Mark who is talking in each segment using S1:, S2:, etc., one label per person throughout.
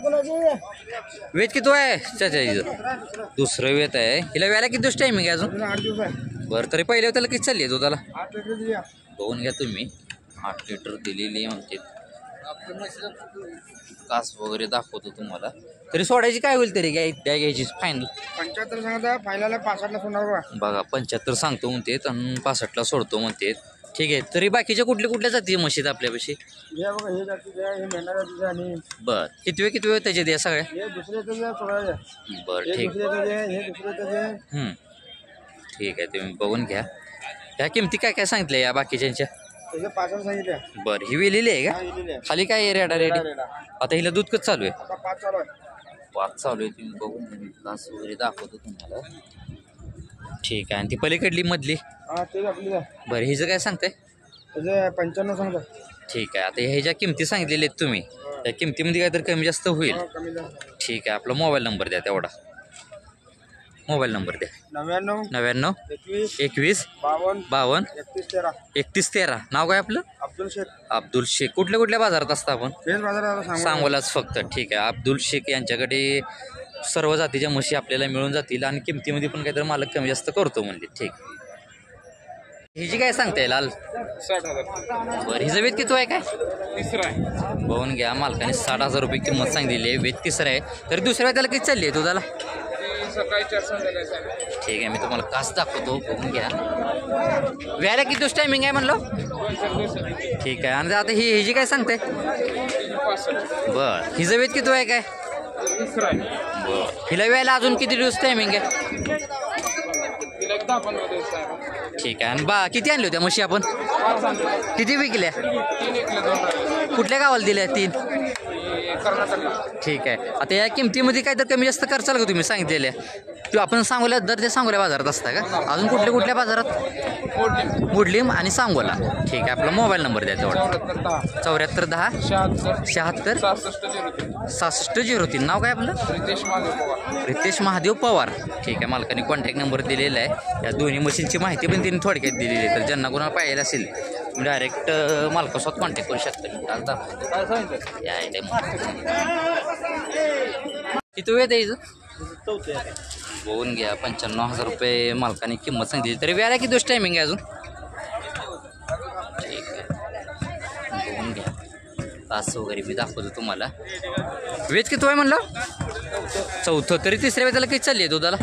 S1: वेत किती आहे चाचा हिचं? दुसरं वेत आहे. हिला वेळेला किती दिवस टायमिंग आहे अजून?
S2: 8 दिवस आहे.
S1: बरं तरी पहिल्या त्याला किती चालली आहे दुधाला?
S2: 8 लिटर दिली.
S1: बघून घ्या तुम्ही. 8 लिटर दिलेली म्हणते. कास वगैरे दाखवतो तुम्हाला. तरी सोडायची काय होईल तरी द्या घ्यायची फायनल?
S2: 75 सांगता, फायनलला 65 ला सोडणार बघा.
S1: बघा 75 सांगतो म्हणते आणि 65ला सोडतो म्हणते. ठीक आहे. तरी बाकीच्या कुठल्या जाती म्हशीत आपल्यापाशी?
S2: हे बघा, हे जाती हे मेंढा जातीचे आणि
S1: बर किती वेळ त्याचे द्या सगळ्या?
S2: हे दुसरे त्याचे सोडायचे.
S1: बरं
S2: हे
S1: ठीक.
S2: दुसरे त्याचे, हे दुसरे त्याचे.
S1: ठीक आहे. तुम्ही बघून घ्या. ह्या किमती काय काय सांगितल्या या बाकीच्यांच्या?
S2: त्याचे 65 सांगितले.
S1: बरं ही वेलेली आहे का? खाली काय रेडा रेडी? आता हिला दूध कसं चालू आहे?
S2: आता 5 चालू आहे.
S1: 5 चालू आहे. तुम्ही बघून घ्या. क्लास वगैरे दाखवतो तुम्हाला. ठीक आहे. आणि ती पलीकडली मधली?
S2: हा ते आपली आहे.
S1: बरं हिचं काय सांगताय?
S2: त्याचे 95 सांगता.
S1: ठीक आहे. आता ह्या ज्या किमती सांगितलेल्या आहेत तुम्ही त्या किमतीमध्ये काहीतरी कमी जास्त होईल?
S2: कमी जास्त.
S1: ठीक आहे. आपला मोबाईल नंबर द्या तेवढा. मोबाईल नंबर द्या.
S2: 99
S1: 21
S2: 21 52
S1: 52
S2: 31 13.
S1: 31 13. नाव काय आपलं?
S2: अब्दुल शेख.
S1: अब्दुल शेख. कुठल्या बाजारात असतं आपण?
S2: बेस बाजारात
S1: सांगोलाच फक्त. ठीक आहे. अब्दुल शेख यांच्याकडे सर्व जातीच्या म्हशी आपल्याला मिळून जातील आणि किमतीमध्ये पण काहीतरी मालक कमी जास्त करतो म्हणजे. ठीक. हिची काय सांगताय लाल?
S2: 60,000.
S1: बरं हिचं वेत किती आहे काय?
S2: तिसरा आहे.
S1: बघून घ्या. मालकाने 60,000 रुपये किंमत सांगितलेली आहे. वेत तिसरं आहे. तर दुसऱ्या वेळेला किती चालली आहे दुधाला?
S2: सकाळी 4 संध्याकाळी.
S1: ठीक आहे. मी तुम्हाला कास दाखवतो. बघून घ्या. वेळेला किती दिवस टायमिंग आहे म्हणलं? ठीक आहे. आणि आता हिची काय सांगते? बरं हिचं वेत किती आहे काय?
S2: तिसरा आहे.
S1: बरं हिला वेळेला अजून किती दिवस टायमिंग आहे?
S2: तिला 10-15 दिवस आहे.
S1: ठीक आहे. आणि किती आणल्या होत्या म्हशी आपण?
S2: 5 आणले.
S1: किती विकल्या?
S2: 3 विकले, 2 राहिले.
S1: कुठल्या गावाला दिल्या? 3.
S2: कर्नाटकला.
S1: ठीक आहे. आता या किमतीमध्ये काय तर कमी जास्त करचाल का तुम्ही सांगितलेल्या? किंवा आपण सांगोला दर ते सांगोल्या बाजारात असता का? अजून कुठल्या बाजारात? मुडलीम आणि सांगोला. ठीक आहे. आपला मोबाईल नंबर द्या तेवढा. 74 10 76 66 03. नाव काय आपलं? रितेश महादेव पवार. ठीक आहे. मालकाने कॉन्टॅक्ट नंबर दिलेला आहे. या दोन्ही मशीनची माहिती पण त्यांनी थोडक्यात दिलेली आहे. तर ज्यांना कोणाला पाहिजे असेल डायरेक्ट मालकासोबत कॉन्टॅक्ट करू शकता. किती वेळ द्यायचं? बघून घ्या. 95,000 रुपये मालकाने किंमत सांगितली. तरी वेळा किती दिवस टायमिंग आहे अजून? ठीक आहे. बघून घ्या. तास वगैरे मी दाखवतो तुम्हाला. वेज किती आहे म्हणलं? 4थं. तरी तिसऱ्या वेळेला किती चालली आहे दुधाला?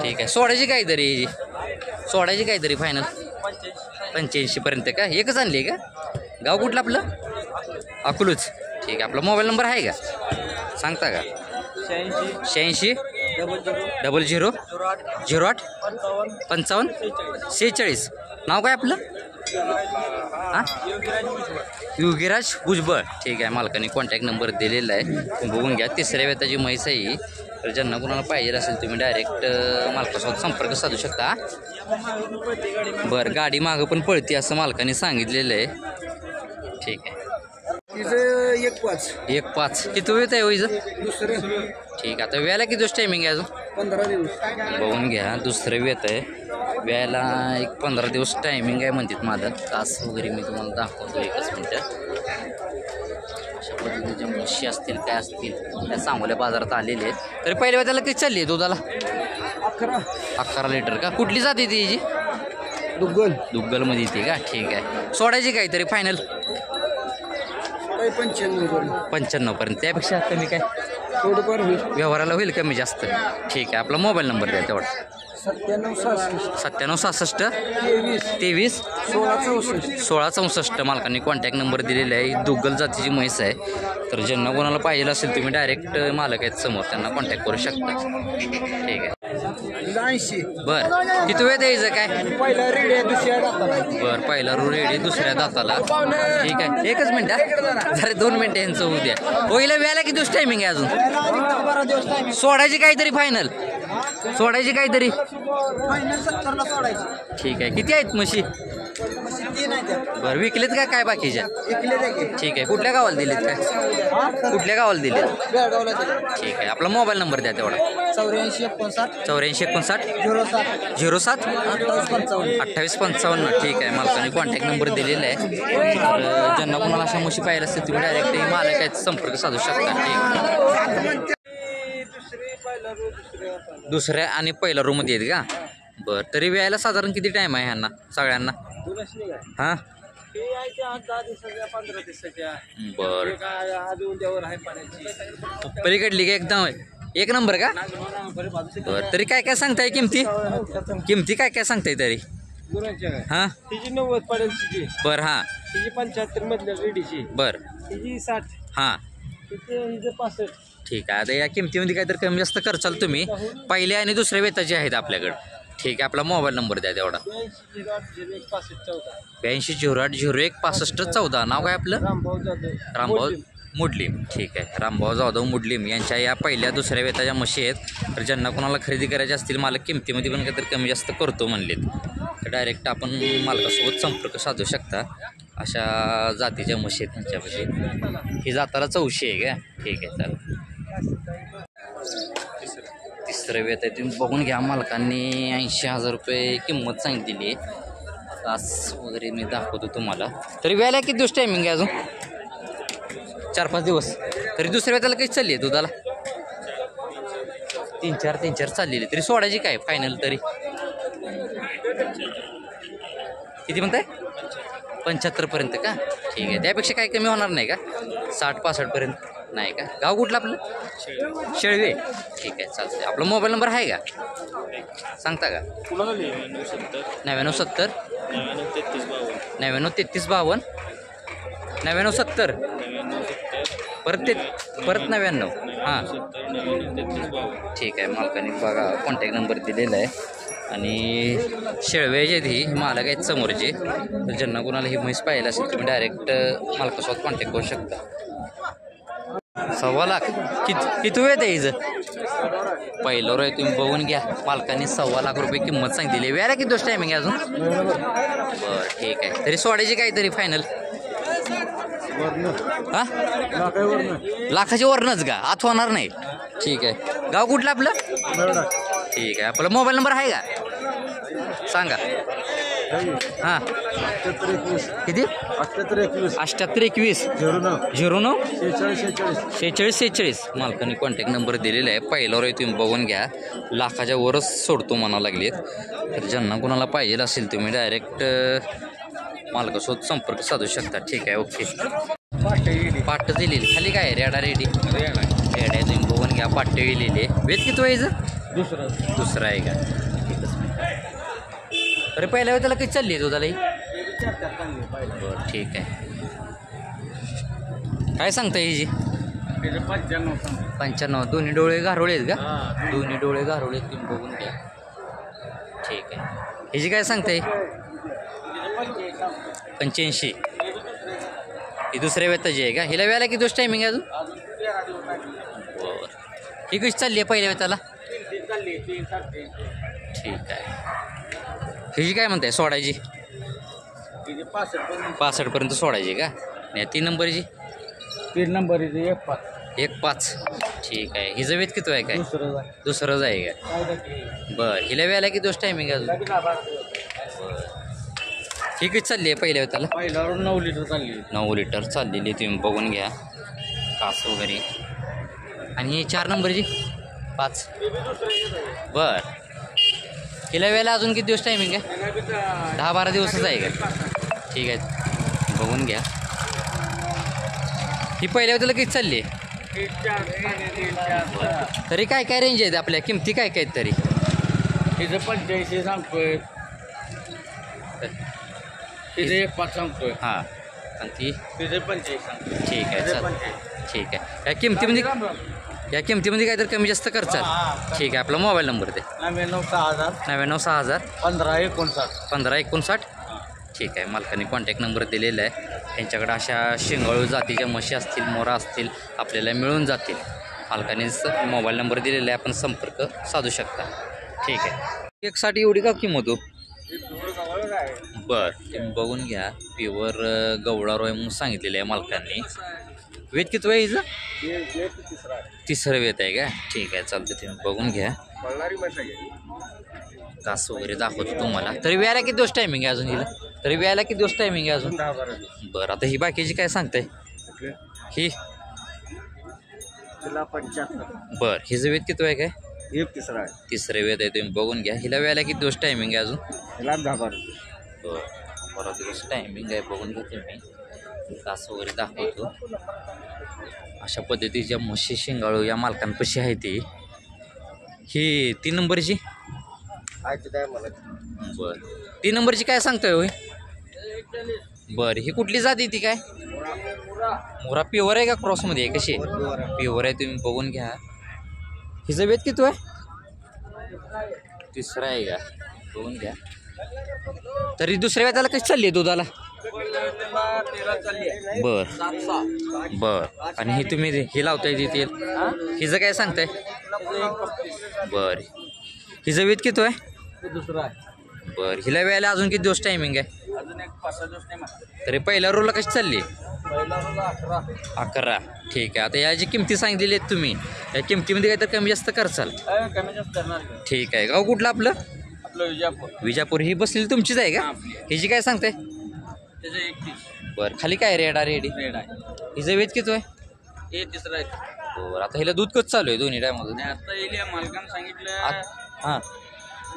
S1: ठीक आहे. सोडायची काहीतरी फायनल? 85 पर्यंत का? एकच आणली आहे का? गाव कुठलं आपलं? अकलूच. ठीक आहे. आपला मोबाईल नंबर आहे का? सांगता का? 86 00 08 55 46. नाव काय आपलं? हां योगीराज भुजबळ. ठीक आहे. मालकाने कॉन्टॅक्ट नंबर दिलेला आहे. तुम्ही बघून घ्या. तिसऱ्या वेताची म्हैस आहे. तर ज्यांना कोणाला पाहिजे असेल तुम्ही डायरेक्ट मालकासोबत संपर्क साधू शकता. बरं गाडी मागं पण पळते असं मालकाने सांगितलेलं आहे. ठीक आहे. 1-5. किती वेळ आहे होईचं? ठीक आहे. आता वेळेला किती दिवस टायमिंग आहे अजून?
S2: 15 दिवस.
S1: बघून घ्या. दुसरं वेत आहे. वेळेला 15 दिवस टायमिंग आहे म्हणतात. माझं तास वगैरे मी तुम्हाला दाखवतो. 1 मिनिट. अशा पद्धतीच्या म्हशी असतील काय असतील त्या सांगोल्या बाजारात आलेले आहेत. तरी पहिल्या वेळेला किती चालली आहे दुधाला? 11 लिटर का? कुठली जाते ती जी? दुग्गलमध्ये येते का? ठीक आहे. सोडायची काहीतरी फायनल? 95 पर्यंत. त्यापेक्षा कमी काय व्यवहाराला होईल कमी जास्त? ठीक आहे. आपला मोबाईल नंबर द्या तेवढा. 97 66 23 16 64. मालकांनी कॉन्टॅक्ट नंबर दिलेला आहे. दुग्गल जातीची म्हैस आहे. तर ज्यांना कोणाला पाहिजे असेल तुम्ही डायरेक्ट मालक आहेत समोर त्यांना कॉन्टॅक्ट करू शकता. ठीक आहे.
S2: 80.
S1: बरं किती वेळ द्यायचं काय?
S2: पहिला रेडी आहे, दुसऱ्या दाताला.
S1: बरं पहिला रेडी दुसऱ्या दाताला. ठीक आहे. 1 मिनिट. जरा 2 मिनिटं यांचं होऊ द्या. पहिल्या वेळेला किती दिवस टायमिंग आहे अजून?
S2: 12 दिवस टाइम.
S1: सोडायची काहीतरी फायनल? सोडायची काहीतरी?
S2: 70ला सोडायचं.
S1: ठीक आहे. किती आहेत म्हशी?
S2: 3 आहेत.
S1: बरं विकलेत का काय बाकीच्या?
S2: विकले.
S1: ठीक आहे. कुठल्या गावाला दिलेत काय? कुठल्या गावाला दिलेत?
S2: बेळगावला.
S1: ठीक आहे. आपला मोबाईल नंबर द्या तेवढा.
S2: 84 59
S1: 84 59
S2: 07
S1: 07
S2: 28 55
S1: 28 55 ठीक आहे. मालकाने कॉन्टॅक्ट नंबर दिलेला आहे. तर ज्यांना कोणाला अशा म्हशी पाहिजे असतील तुम्ही डायरेक्ट मालकाचा संपर्क साधू शकता. ठीक दुसऱ्या आणि पहिल्या रूममध्ये आहेत का? बरं तरी व्यायला साधारण किती टाईम आहे ह्यांना सगळ्यांना? हां बरं पलीकडली का एकदम एक नंबर का? बरं तरी काय काय सांगताय किमती? किमती काय काय सांगताय तरी? हां
S2: तिची 90 पडेल तिची.
S1: बरं हां
S2: तिची 75 मधल्या रेडीची.
S1: बरं
S2: तिची 60.
S1: हां
S2: तिचे 65.
S1: ठीक आहे. आता या किमतीमध्ये काहीतरी कमी जास्त करचाल तुम्ही. पहिल्या आणि दुसऱ्या वेताचे आहेत आपल्याकडं. ठीक आहे. आपला मोबाईल नंबर द्या तेवढा. 8208016514. नाव काय आपलं? रामभाऊ मुडलीम. ठीक आहे. रामभाऊ जाधव मुडलीम यांच्या या पहिल्या दुसऱ्या वेताच्या म्हशी आहेत. तर ज्यांना कोणाला खरेदी करायची असतील मालक किमतीमध्ये पण काहीतरी कमी जास्त करतो म्हणलेत तर डायरेक्ट आपण मालकासोबत संपर्क साधू शकता. अशा जातीच्या म्हशी आहेत त्यांच्यापाशी. ही जाताला 400 आहे का? ठीक आहे चालेल. तिसरं वेत आहे तुम्ही बघून घ्या. मालकांनी 80,000 रुपये किंमत सांगितलेली आहे. तास वगैरे मी दाखवतो तुम्हाला. तरी वेळेला किती दिवस टायमिंग आहे अजून? 4-5 दिवस. तरी दुसऱ्या वेताला काही चालली आहे दुधाला? 3-4 चाललेली. तरी सोडायची काय फायनल तरी? किती म्हणताय? 75पर्यंत का? ठीक आहे. त्यापेक्षा काय कमी होणार नाही का? 60-65पर्यंत नाही का? गाव कुठलं आपलं? शेळवे. ठीक आहे चालतं. आपला मोबाईल नंबर आहे का? सांगता का? 9970 993352 9970 परत 99. हां ठीक आहे. मालकाने बघा कॉन्टॅक्ट नंबर दिलेला आहे. आणि शेळव्याचे ही मालक आहेत समोरचे. तर ज्यांना कोणाला ही म्हैस पाहिजे असेल तुम्ही डायरेक्ट मालकासोबत कॉन्टॅक्ट करू शकता. 1.25 लाख किती वेळ द्यायचं? पहिलं रोय तुम्ही बघून घ्या. मालकाने 1.25 लाख रुपये किंमत सांगितलेली. वेळा किती दिवस टायमिंग आहे अजून? बरं ठीक आहे. तरी सोडायची काहीतरी फायनल? हां लाखाच्या वरनच का? आत होणार नाही. ठीक आहे. गाव कुठलं आपलं? ठीक आहे. आपला मोबाईल नंबर आहे का? सांगा. हां किती? 7821 09 4646. मालकाने कॉन्टॅक्ट नंबर दिलेला आहे. पहिल्यावर तुम्ही बघून घ्या. लाखाच्या वरच सोडतो म्हणा लागलेत. तर ज्यांना कोणाला पाहिजे असेल तुम्ही डायरेक्ट मालकासोबत संपर्क साधू शकता. ठीक आहे. ओके. पाट दिलेली खाली काय रेडा रेडी रेड आहे तुम्ही बघून घ्या. पाट्ट लिहिलेली. वेद किती व्हायचं? दुसरं आहे का? अरे पहिल्या वेळ त्याला काही चालली आहे दुधालाही? बरं ठीक आहे. काय सांगता हिची? 95. दोन्ही डोळे घारोळे आहेत का? दोन्ही डोळे घारोळे तुम्ही बघून घ्या. ठीक आहे. हिची काय सांगताय? 85. ही दुसऱ्या वेताची आहे का? हिला वेळेला किती दिवस टायमिंग आहे अजून? बरं. ही कशी चालली आहे पहिल्या वेताला? ठीक आहे. हिची काय म्हणताय सोडायची? 65पर्यंत सोडायची का? नाही 3 नंबरची?
S2: 3 नंबर
S1: 1-5. ठीक आहे. हिचं वेत किती आहे काय? दुसरंच आहे का? बरं. हिला वेळेला किती दिवस टायमिंग आहे अजून? ठीक आहे. चालली आहे पहिल्या वेताला?
S2: 9 लिटर चालली.
S1: 9 लिटर चाललेली तुम्ही बघून घ्या. कास वगैरे. आणि ही 4 नंबरची? 5. बरं. हिला वेळेला अजून किती दिवस टायमिंग आहे? 10-12 दिवसच आहे का? ठीक आहे. बघून घ्या. ही पहिल्या वेळेला किती चालली आहे? तरी काय काय रेंज आहेत आपल्या किमती काय काय तरी?
S2: तिचं 85 सांगतोय. तिचं 1.5 सांगतोय.
S1: हां आणि ती?
S2: तिचं 85 सांगतोय.
S1: ठीक आहे चालेल. ठीक आहे. या किमतीमध्ये काहीतरी कमी जास्त करचाल? ठीक आहे. आपला मोबाईल नंबर दे. 996000 1559. ठीक आहे. मालकाने कॉन्टॅक्ट नंबर दिलेला आहे. त्यांच्याकडे अशा शेंगाळू जातीच्या म्हशी असतील, मोरा असतील आपल्याला मिळून जातील. मालकानेच मोबाईल नंबर दिलेला आहे. आपण संपर्क साधू शकता. ठीक आहे. 1.60 एवढी का किंमत हो? बरं तुम्ही बघून घ्या. प्युअर गवळा रोय म्हणून सांगितलेलं आहे मालकांनी. वेट किती आहे हिचं? तिसरं वेत आहे का? ठीक आहे, चालतं, तुम्ही बघून घ्या. कास वगैरे दाखवतो तुम्हाला. तरी व्यायला किती दिवस टायमिंग आहे अजून हिला? तरी व्यायला किती दिवस टायमिंग आहे अजून? बरं, आता ही बाकीची काय सांगताय? ही बरं, हिचं वेत किती आहे काय? तिसरं वेत आहे, तुम्ही बघून घ्या. हिला व्यायला किती दिवस टायमिंग आहे अजून? बरं, 12 दिवस टायमिंग आहे, बघून घ्या तुम्ही. कास वगैरे दाखवतो. अशा पद्धतीच्या म्हशी शिंगाळू या मालकांपाशी आहे ती. ही 3 नंबरची बरं, 3 नंबरची काय सांगतोय होय? बरं, ही कुठली जाती ती काय? मोरा प्युअर आहे का क्रॉसमध्ये आहे? कशी प्युअर आहे, तुम्ही बघून घ्या. हिचं वेत किती आहे? तिसरा आहे का? बघून घ्या. तरी दुसऱ्या वेताला कशी चालली आहे दुधाला? बर बर. आणि ही तुम्ही हे लावताय तिथे, हिचं काय सांगताय? बर, हिचं वेत किती आहे?
S2: दुसरा आहे.
S1: बर, हिला वेळेला अजून किती दिवस टायमिंग आहे?
S2: अजून एक 5-6 दिवस टाइम आहे.
S1: तरी पहिल्या रोलला कशी चालली?
S2: पहिला रोल
S1: 11. ठीक आहे. आता या जी किमती सांगितलेली आहेत तुम्ही, या किमतीमध्ये काय तर कमी जास्त करचाल?
S2: कमी जास्त करणार.
S1: ठीक आहे. गाव कुठलं आपलं?
S2: आपलं विजापूर.
S1: विजापूर. ही बसलेली तुमचीच आहे का? हिची काय सांगताय?
S2: त्याचं 31.
S1: बरं, खाली काय रेड रेडी?
S2: रेड आहे.
S1: हिचं वेत किती आहे?
S2: हे तिसरं आहे.
S1: बरं, आता हिला दूध कसं चालू आहे दोन्ही टायममध्ये?
S2: आणि आता येईल या मालकानं सांगितलं
S1: हां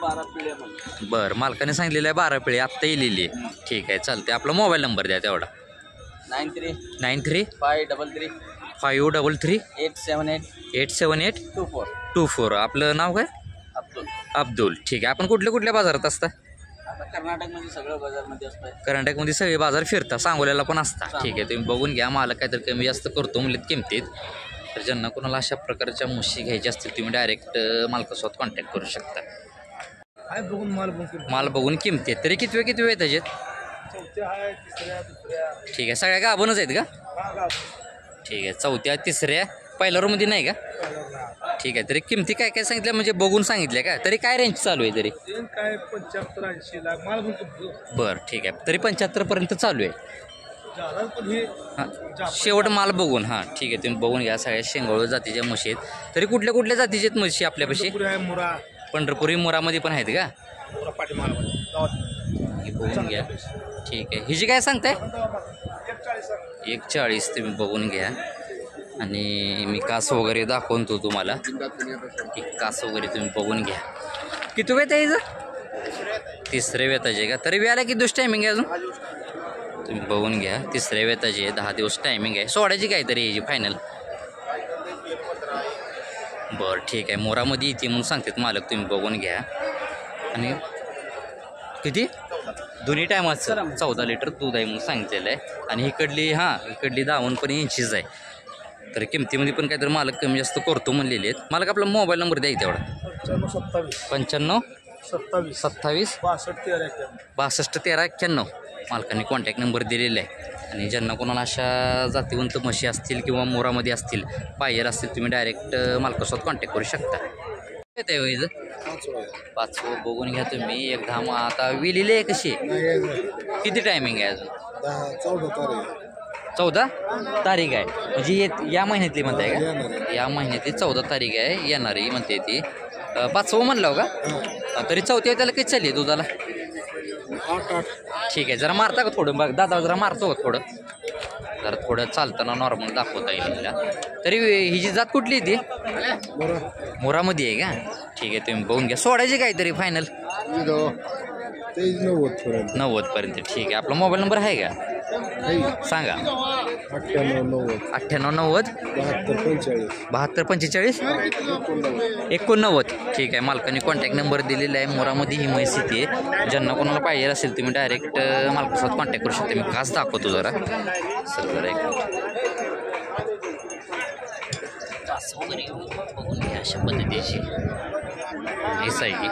S2: 12 पिढ्या म्हणून.
S1: बरं, मालकाने सांगितलेलं आहे 12 पिढी आत्ता येलेली आहे. ठीक आहे, चालते. आपला मोबाईल नंबर द्या तेवढा.
S2: 93 533
S1: 533
S2: 878
S1: 878
S2: 24.
S1: 24. आपलं नाव काय?
S2: अब्दुल.
S1: अब्दुल. ठीक आहे. आपण कुठल्या कुठल्या बाजारात असता?
S2: आता कर्नाटकमध्ये सगळं बाजारमध्ये असतं.
S1: कर्नाटकमध्ये सगळे बाजार फिरता, सांगोल्याला पण असता. ठीक आहे, तुम्ही बघून घ्या. मालक काहीतरी कमी जास्त करतो म्हणलेत किमतीत. तर ज्यांना कोणाला अशा प्रकारच्या म्हशी घ्यायच्या असतील तुम्ही डायरेक्ट मालकासोबत कॉन्टॅक्ट करू शकता. माल बघून किमती आहेत. तरी किती वेळ त्याच्यात? ठीक आहे, सगळ्या गाभणच आहेत का? ठीक आहे, चौथ्या तिसऱ्या पहिल्या रोमध्ये नाही का? ठीक आहे. तरी किमती काय काय सांगितल्या म्हणजे बघून सांगितल्या का? तरी काय रेंज चालू आहे तरी?
S3: काय 75-80 लाख माल
S1: बरं, ठीक आहे. तरी 75पर्यंत चालू आहे. हां, शेवट माल बघून. हां, ठीक आहे, तुम्ही बघून घ्या. सगळ्या शेंगोळ जातीच्या म्हशी आहेत. तरी कुठल्या कुठल्या जातीच्या आहेत म्हशी आपल्यापाशी? पंढरपुरी मोरामध्ये पण आहेत का? हे बघून घ्या. ठीक आहे. हिची काय सांगताय? 140. तुम्ही बघून घ्या. आणि मी कास वगैरे दाखवतो तुम्हाला. कास वगैरे तुम्ही बघून घ्या. किती वेळ आहे हिचं? तिसऱ्या वेताचे का? तरी वेळाला किती दिवस टायमिंग आहे अजून? तुम्ही बघून घ्या. तिसऱ्या वेताची आहे, 10 दिवस टायमिंग आहे. सोडायची काय तरी याची फायनल? बरं, ठीक आहे. मोरामध्ये येते म्हणून सांगतात मालक, तुम्ही बघून घ्या. आणि किती? दोन्ही टायमाचं 14 लिटर दूध आहे म्हणून सांगितलेलं आहे. आणि इकडली 10 पण इंचीच आहे. तर किमतीमध्ये पण काहीतरी मालक कमी जास्त करतो म्हणलेले आहेत. मालक आपला मोबाईल नंबर द्या तेवढा. 95 27 27 62 13 91. मालकाने कॉन्टॅक्ट नंबर दिलेला आहे. आणि ज्यांना कोणाला अशा जातीवंत म्हशी असतील किंवा मोरामध्ये असतील, पायर असतील, तुम्ही डायरेक्ट मालकासोबत कॉन्टॅक्ट करू शकता. येत आहे वैज 5 बघून घ्या तुम्ही. एक 10 आता विलेली आहे कशी? किती टायमिंग आहे अजून? 14 तारीख आहे म्हणजे या महिन्यातली म्हणताय का? या महिन्यातली 14 तारीख आहे येणारी म्हणते ती. 5 म्हणलं का? तरी 4थ्या त्याला किती चालली दुधाला?
S3: 8.
S1: ठीक आहे. जरा मारता का थोडं? बघ दादा, जरा मारतो का थोडं? जरा थोडं चालताना नॉर्मल दाखवता येईल हिला. तरी हिची जात कुठली ती? मोरामध्ये आहे का? ठीक आहे, तुम्ही बघून घ्या. सोडायची काहीतरी फायनल? 90पर्यंत. ठीक आहे. आपला मोबाईल नंबर आहे का? सांगा. 98 90 72 45 89. ठीक आहे. मालकाने कॉन्टॅक्ट नंबर दिलेला आहे. मोरामध्ये ही म्हैस येते. ज्यांना कोणाला पाहिजे असेल तुम्ही डायरेक्ट मालकासोबत कॉन्टॅक्ट करू शकता. मी खास दाखवतो जरा. सर जरा एक कास वगैरे बघून घ्या. अशा पद्धतीची म्हैस आहे.